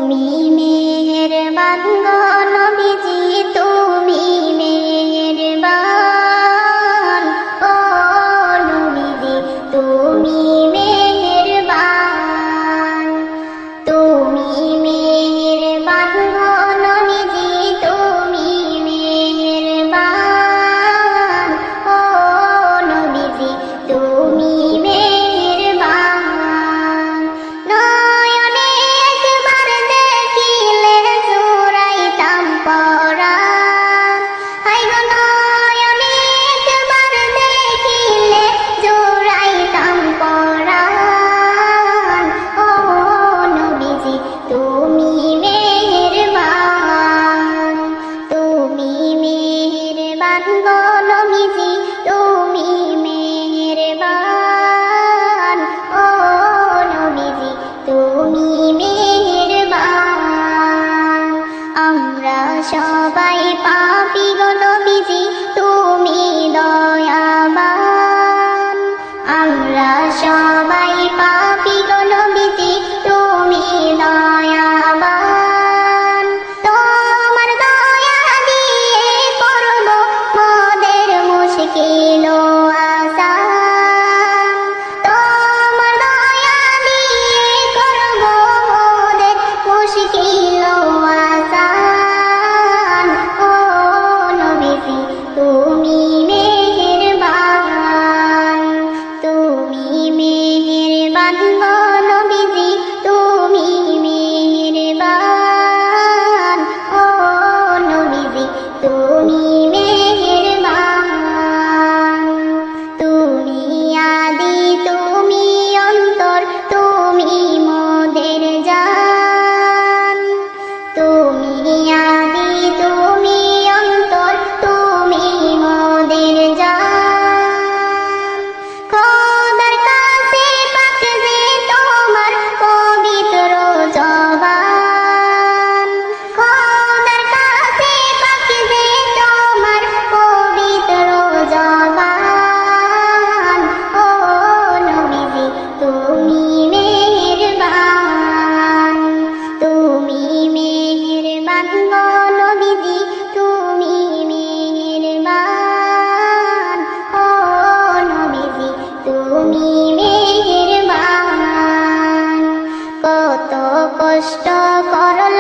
তুমি মেহেরবান গো নবীজি, তুমি মেহেরবান। ও নবীজি তুমি মেহেরবান, তুমি মেহেরবান গো নবীজি, তুমি মেহেরবান। ও নবীজি তুমি মেহেরবান। নয়নে একবার দেখিলে জুড়াইতাম পরাণ। হায় গো নয়নে একবার দেখিলে জুড়াইতাম পরাণ। ও নবীজি তুমি মেহেরবান, তুমি মেহেরবান গো নবীজি, তুমি মেহেরবান। ও নবীজি তুমি মেহেরবান। আমরা সবাই পাপী গো নবীজি, তুমি দয়াবান। আমরা সবাই পাপী গো নবীজি, তুমি দয়াবান। তোমার দয়া দিয়ে করব মোদের মুশকিল আসান। তোমার দয়া দিয়ে করব মোদের মুশকিল আসান। ও নবীজি তুমি মেহেরবান, তুমি মেহেরবান গো নবীজি, তুমি মেহেরবান। ও নবীজি তুমি মেহেরবান। তুমি আদি তুমি অন্তর, তুমি মোদের জান। তুমি আদি তুমি অন্তর, তুমি মোদের জান। খোদার কাছে পাক যে তোমার পবিত্র জবান। খোদার কাছে পাক যে তোমার পবিত্র জবান। ও নবীজি তুমি মেহেরবান, তুমি মেহেরবান গো নবীজি, তুমি মেহেরবান। ও নবীজি তুমি মেহেরবান। কত কষ্ট করল